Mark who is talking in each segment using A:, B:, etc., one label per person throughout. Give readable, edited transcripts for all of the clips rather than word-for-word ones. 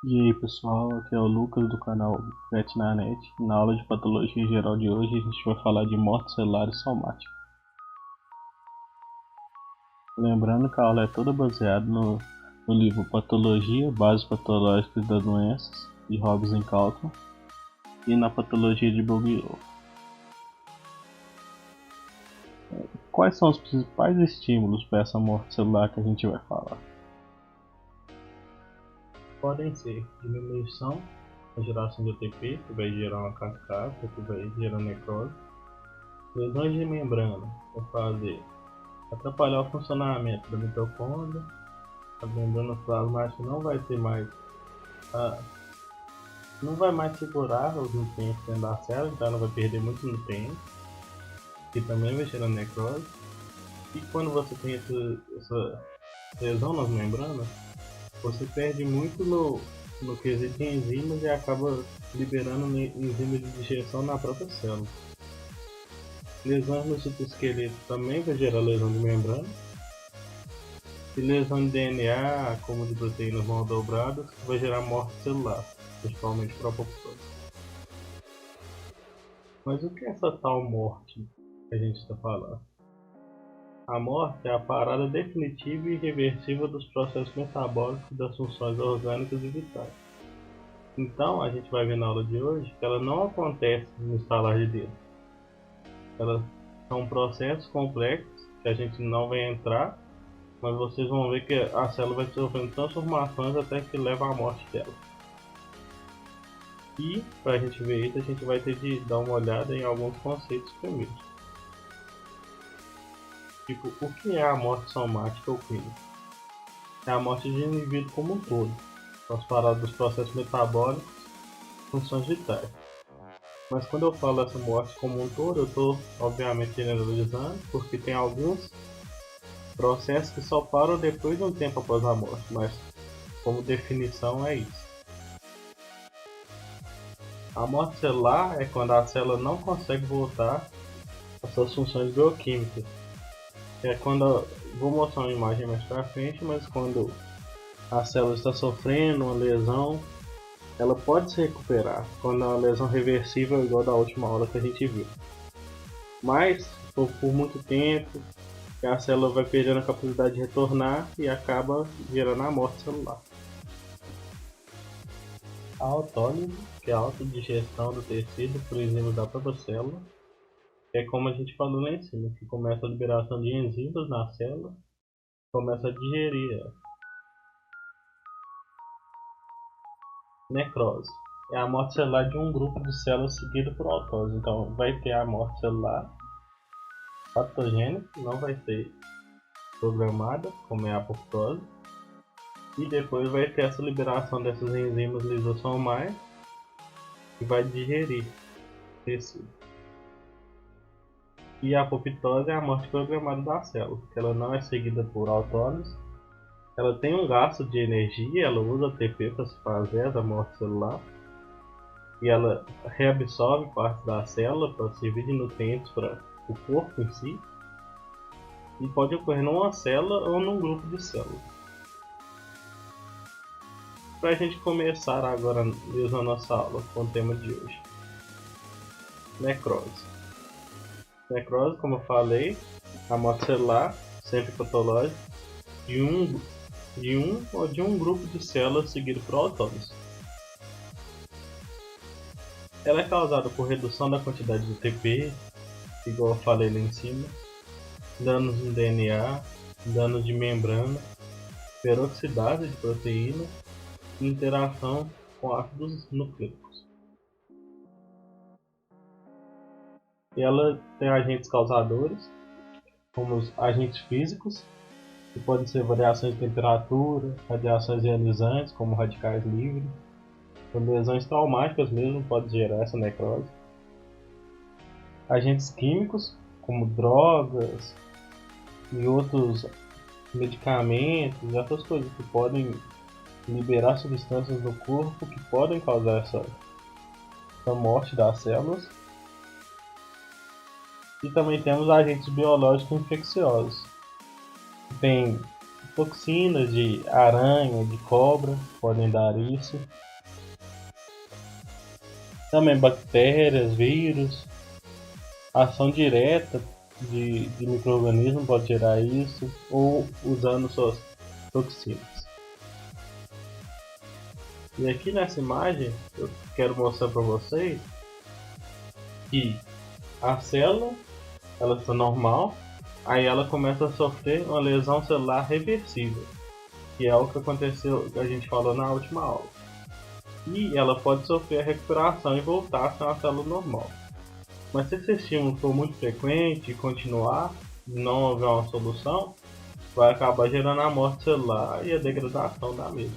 A: E aí pessoal, aqui é o Lucas do canal VetNaNet. Na aula de patologia geral de hoje a gente vai falar de morte celular e somática. Lembrando que a aula é toda baseada no livro Patologia, Bases Patológicas das Doenças, de Hobbes e Calton, e na patologia de Bouguereau. Quais são os principais estímulos para essa morte celular que a gente vai falar? Podem ser diminuição da geração de ATP, que vai gerar uma cascata, que vai gerar necrose. Lesões de membrana, vai fazer atrapalhar o funcionamento da mitocôndria. A membrana plasmática não vai ter mais não vai mais segurar os nutrientes dentro da célula, então ela vai perder muitos nutrientes, que também vai gerar necrose. E quando você tem essa lesão nas membranas, você perde muito no quesito de enzimas e acaba liberando enzimas de digestão na própria célula. Lesões no citoesqueleto também vai gerar lesão de membrana. E lesão de DNA, como de proteínas mal dobradas, vai gerar morte celular, principalmente para a apoptose. Mas o que é essa tal morte que a gente está falando? A morte é a parada definitiva e irreversível dos processos metabólicos das funções orgânicas e vitais. Então, a gente vai ver na aula de hoje que ela não acontece no estalar de dedo. Elas são processos complexos que a gente não vai entrar, mas vocês vão ver que a célula vai sofrendo transformações até que leva à morte dela. E, para a gente ver isso, a gente vai ter de dar uma olhada em alguns conceitos primeiro. Tipo, o que é a morte somática ou clínica? É a morte de um indivíduo como um todo, nós falamos dos processos metabólicos, funções vitais. Mas quando eu falo dessa morte como um todo, eu estou obviamente generalizando, porque tem alguns processos que só param depois de um tempo após a morte, mas como definição é isso. A morte celular é quando a célula não consegue voltar às suas funções bioquímicas. É quando, vou mostrar uma imagem mais pra frente, mas quando a célula está sofrendo uma lesão, ela pode se recuperar quando é uma lesão reversível igual da última aula que a gente viu. Mas, por muito tempo, a célula vai perdendo a capacidade de retornar e acaba gerando a morte celular. A autólise, que é a autodigestão do tecido por enzimas da própria célula, é como a gente falou lá em cima, que começa a liberação de enzimas na célula, começa a digerir ela. Necrose é a morte celular de um grupo de células seguido por autólise. Então vai ter a morte celular patogênica, não vai ser programada, como é a apoptose, e depois vai ter essa liberação dessas enzimas lisossomais que vai digerir o tecido. E a apoptose é a morte programada da célula, que ela não é seguida por autólise, ela tem um gasto de energia, ela usa ATP para se fazer essa morte celular, e ela reabsorve parte da célula para servir de nutrientes para o corpo em si, e pode ocorrer numa célula ou num grupo de células. Para a gente começar agora mesmo a nossa aula com o tema de hoje. Necrose. Necrose, como eu falei, a morte celular, sempre patológica, de um grupo de células seguido por autólise. Ela é causada por redução da quantidade de ATP, igual eu falei lá em cima, danos no DNA, danos de membrana, peroxidase de proteína e interação com ácidos nucleicos. E ela tem agentes causadores, como os agentes físicos, que podem ser variações de temperatura, radiações ionizantes, como radicais livres, lesões traumáticas mesmo podem gerar essa necrose. Agentes químicos, como drogas e outros medicamentos e outras coisas que podem liberar substâncias no corpo que podem causar essa morte das células. E também temos agentes biológicos infecciosos. Tem Toxinas de aranha, de cobra podem dar isso. Também bactérias, vírus, ação direta de micro-organismo pode gerar isso, ou usando suas toxinas. E aqui nessa imagem eu quero mostrar para vocês que a célula ela está normal, aí ela começa a sofrer uma lesão celular reversível, que é o que aconteceu, que a gente falou na última aula. E ela pode sofrer a recuperação e voltar a ser uma célula normal. Mas se esse estímulo for muito frequente e continuar, e não houver uma solução, vai acabar gerando a morte celular e a degradação da mesma.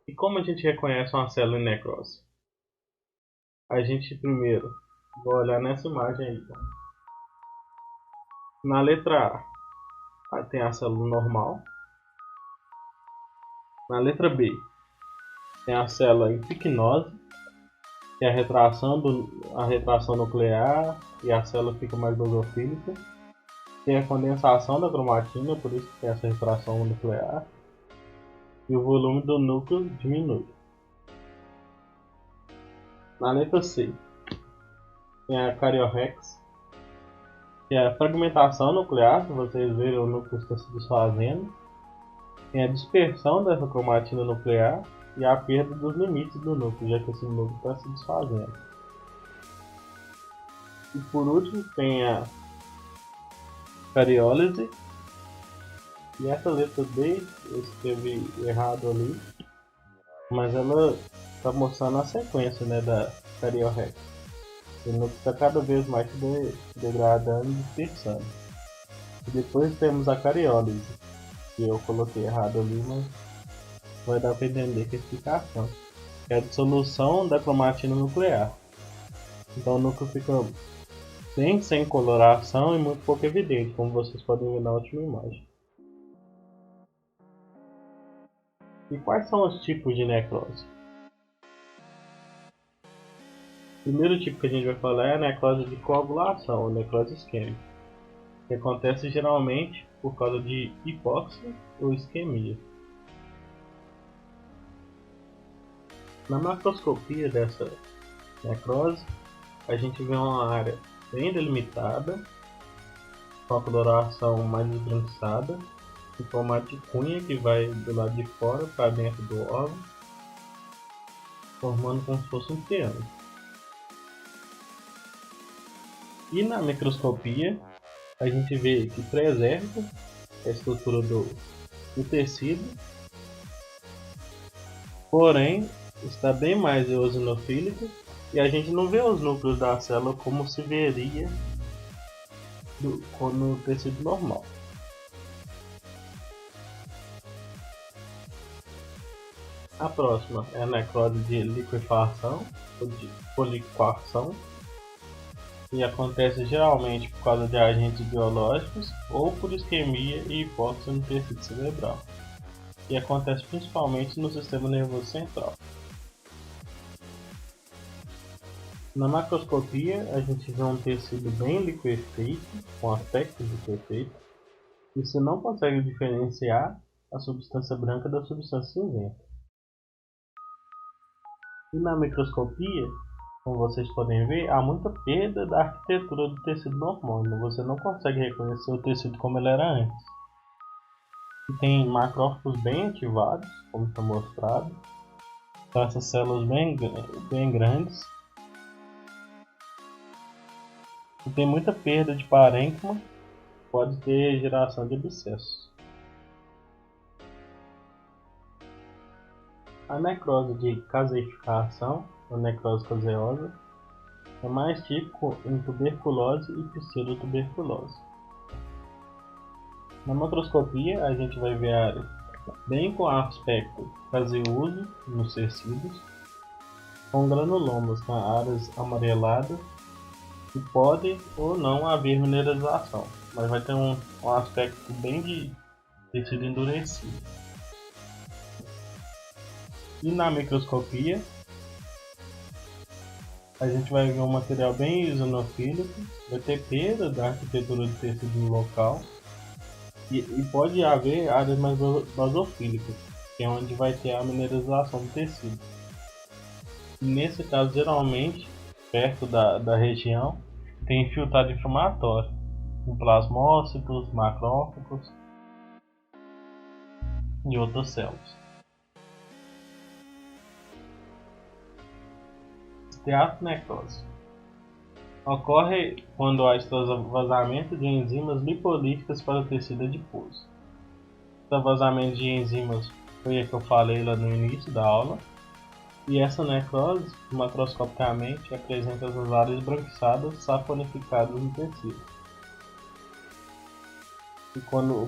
A: E como a gente reconhece uma célula em necrose? A gente primeiro vai olhar nessa imagem aí. Na letra A tem a célula normal. Na letra B tem a célula em picnose, que é a retração nuclear e a célula fica mais basofílica. Tem a condensação da cromatina, por isso que tem essa retração nuclear. E o volume do núcleo diminui. Na letra C tem a Karyorex, que é a fragmentação nuclear, que vocês viram o núcleo está se desfazendo. Tem a dispersão dessa cromatina nuclear e a perda dos limites do núcleo, já que esse núcleo está se desfazendo. E por último tem a cariólise, e essa letra D eu escrevi errado ali, mas ela está mostrando a sequência, né, da Karyorex. O núcleo está cada vez mais se degradando e dispersando. E depois temos a cariólise, que eu coloquei errado ali, mas vai dar para entender que é a explicação. É a dissolução da cromatina nuclear. Então o núcleo fica bem sem coloração e muito pouco evidente, como vocês podem ver na última imagem. E quais são os tipos de necrose? O primeiro tipo que a gente vai falar é a necrose de coagulação, ou necrose isquêmica, que acontece geralmente por causa de hipóxia ou isquemia. Na macroscopia dessa necrose, a gente vê uma área bem delimitada, com a coloração mais esbranquiçada, em formato de cunha que vai do lado de fora para dentro do órgão, formando como se fosse um triângulo. E na microscopia, a gente vê que preserva a estrutura do tecido, porém está bem mais eosinofílico e a gente não vê os núcleos da célula como se veria no tecido normal. A próxima é a necrose de liquefação ou de policoação, e acontece geralmente por causa de agentes biológicos ou por isquemia e hipóxia no tecido cerebral, e acontece principalmente no sistema nervoso central. Na macroscopia, a gente vê um tecido bem liquefeito, com aspecto liquefeito, e você não consegue diferenciar a substância branca da substância cinzenta. E na microscopia, como vocês podem ver, há muita perda da arquitetura do tecido normal, você não consegue reconhecer o tecido como ele era antes. E tem macrófagos bem ativados, como está mostrado, são essas células bem grandes. E tem muita perda de parênquima, pode ter geração de abscessos. A necrose de caseificação, ou necrose caseosa, é mais típico em tuberculose e pseudotuberculose. Na macroscopia, a gente vai ver a área bem com aspecto caseoso nos tecidos, com granulomas na áreas amareladas e pode ou não haver mineralização, mas vai ter um aspecto bem de tecido endurecido. E na microscopia, a gente vai ver um material bem eosinofílico, vai ter perda da arquitetura do tecido no local e pode haver áreas mais basofílicas, que é onde vai ter a mineralização do tecido. E nesse caso, geralmente, perto da região, tem infiltrado inflamatório, com plasmócitos, macrófagos e outras células. Esteatocnecrose ocorre quando há extravasamento de enzimas lipolíticas para o tecido adiposo. Extravasamento de enzimas foi o que eu falei lá no início da aula. E essa necrose, macroscopicamente, apresenta as áreas branquiçadas saponificadas no tecido. E quando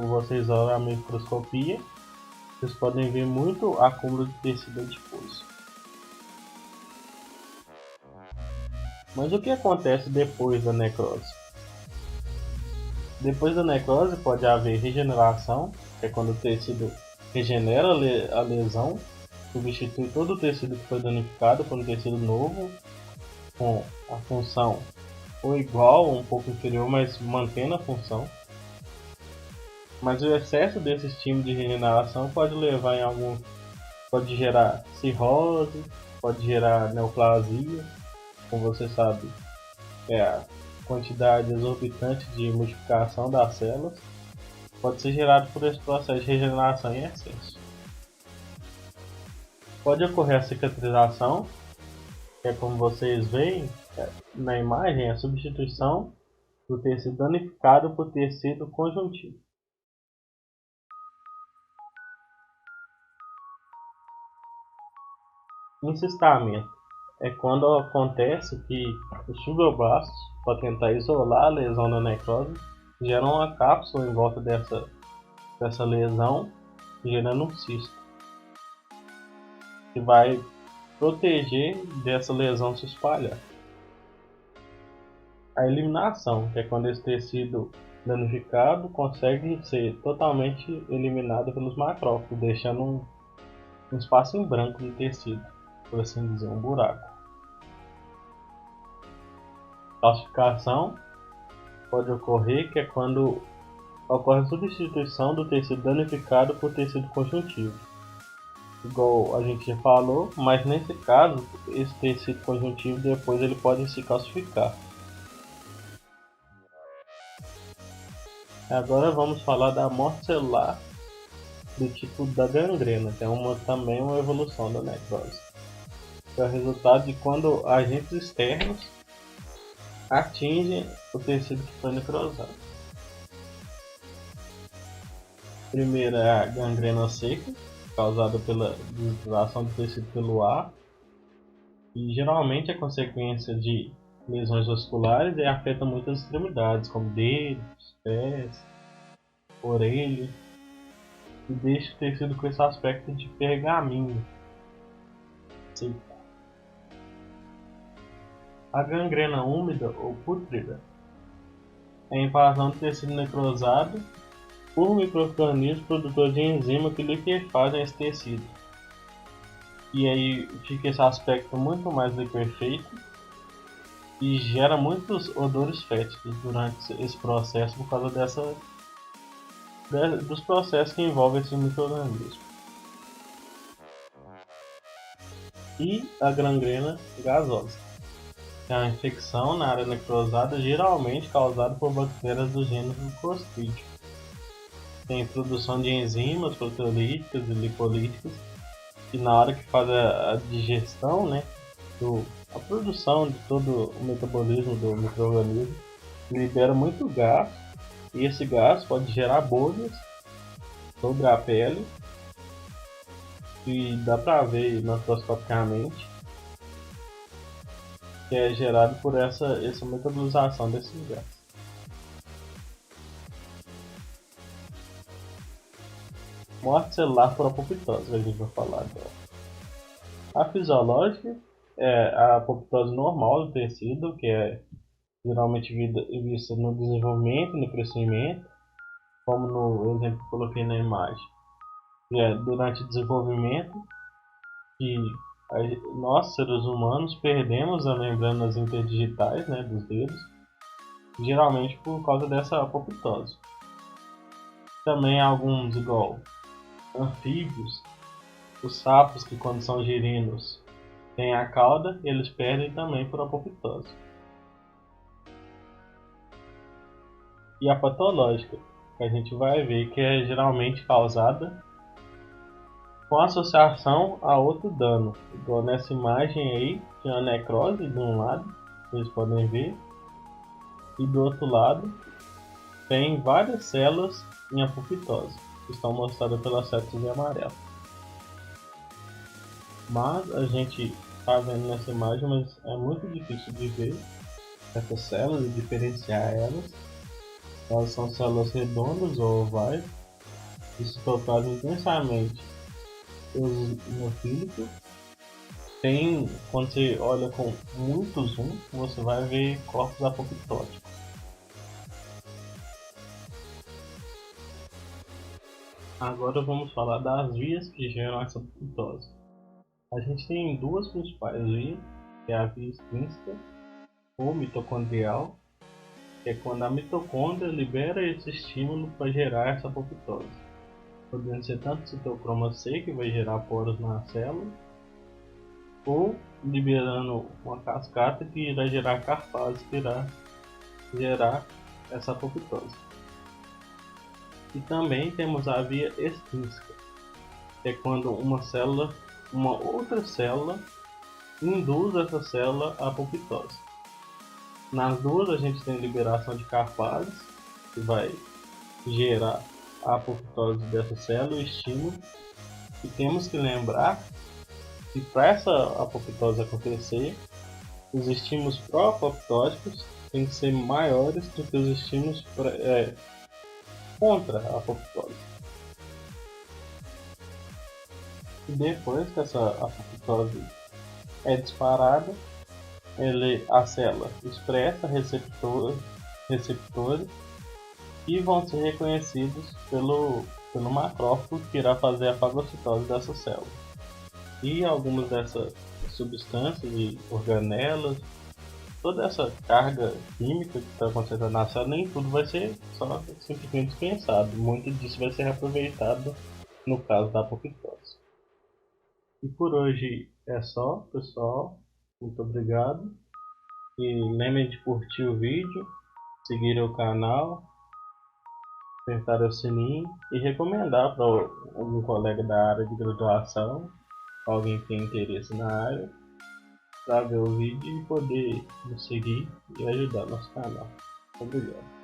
A: vocês olham a microscopia, vocês podem ver muito acúmulo de tecido adiposo. Mas o que acontece depois da necrose? Depois da necrose pode haver regeneração, que é quando o tecido regenera a lesão, substitui todo o tecido que foi danificado por um tecido novo, com a função ou igual ou um pouco inferior, mas mantendo a função. Mas o excesso desse estímulo de regeneração pode pode gerar cirrose, pode gerar neoplasia, como você sabe, é a quantidade exorbitante de multiplicação das células, pode ser gerado por esse processo de regeneração em excesso. Pode ocorrer a cicatrização, que é como vocês veem na imagem, a substituição do tecido danificado por tecido conjuntivo. Encistamento é quando acontece que os fibroblastos, para tentar isolar a lesão da necrose, geram uma cápsula em volta dessa lesão, gerando um cisto, que vai proteger dessa lesão se espalhar. A eliminação, que é quando esse tecido danificado consegue ser totalmente eliminado pelos macrófagos, deixando um espaço em branco no tecido, por assim dizer, um buraco. Calcificação pode ocorrer, que é quando ocorre a substituição do tecido danificado por tecido conjuntivo. Igual a gente já falou, mas nesse caso, esse tecido conjuntivo depois ele pode se calcificar. Agora vamos falar da morte celular do tipo da gangrena, que é também uma evolução da necrose. É o resultado de quando agentes externos atingem o tecido que foi necrosado. Primeiro é a gangrena seca, causada pela degradação do tecido pelo ar, e geralmente é consequência de lesões vasculares e afeta muitas extremidades, como dedos, pés, orelha, e deixa o tecido com esse aspecto de pergaminho. A gangrena úmida ou pútrida é a invasão do tecido necrosado por micro-organismos produtores de enzima que liquefazem esse tecido. E aí fica esse aspecto muito mais liquefeito e gera muitos odores fétidos durante esse processo por causa dos processos que envolvem esses micro-organismos. E a gangrena gasosa é uma infecção na área necrosada geralmente causada por bactérias do gênero Clostridium. Tem produção de enzimas proteolíticas e lipolíticas e na hora que faz a digestão, né, a produção de todo o metabolismo do micro-organismo, libera muito gás e esse gás pode gerar bolhas sobre a pele e dá para ver macroscopicamente que é gerado por essa metabolização desses gases. Morte celular por apoptose, que a gente vai falar agora. A fisiológica é a apoptose normal do tecido, que é geralmente vista no desenvolvimento, no crescimento, como no exemplo que eu coloquei na imagem. E é durante o desenvolvimento que Nós, seres humanos, perdemos as membranas interdigitais, né, dos dedos, geralmente por causa dessa apoptose. Também alguns, igual anfíbios, os sapos, que quando são girinos têm a cauda, eles perdem também por apoptose. E a patológica, que a gente vai ver que é geralmente causada com associação a outro dano. Igual nessa imagem aí, tem a necrose de um lado, vocês podem ver, e do outro lado tem várias células em apoptose, que estão mostradas pelas setas em amarelo. Mas a gente está vendo nessa imagem, mas é muito difícil de ver essas células e diferenciar elas. Elas são células redondas ou ovais, que se propagam intensamente eosinofílico. Tem, quando você olha com muito zoom, você vai ver corpos apoptóticos. Agora vamos falar das vias que geram essa apoptose. A gente tem duas principais vias, que é a via extrínseca ou mitocondrial, que é quando a mitocôndria libera esse estímulo para gerar essa apoptose. Podendo ser tanto citocroma C, que vai gerar poros na célula, ou liberando uma cascata que irá gerar carpase, que irá gerar essa apoptose. E também temos a via extrínseca, que é quando uma outra célula induz essa célula à apoptose. Nas duas a gente tem liberação de carpases, que vai gerar a apoptose dessa célula, o estímulo. E temos que lembrar que para essa apoptose acontecer, os estímulos pró-apoptóticos têm que ser maiores do que os estímulos contra a apoptose. E depois que essa apoptose é disparada, a célula expressa receptores e vão ser reconhecidos pelo macrófago, que irá fazer a fagocitose dessa célula. E algumas dessas substâncias e organelas, toda essa carga química que está acontecendo na célula, nem tudo vai ser só simplesmente dispensado. Muito disso vai ser reaproveitado no caso da apoptose. E por hoje é só, pessoal. Muito obrigado. E lembrem de curtir o vídeo, seguir o canal, apertar o sininho e recomendar para algum colega da área de graduação, alguém que tem interesse na área, para ver o vídeo e poder nos seguir e ajudar nosso canal. Obrigado.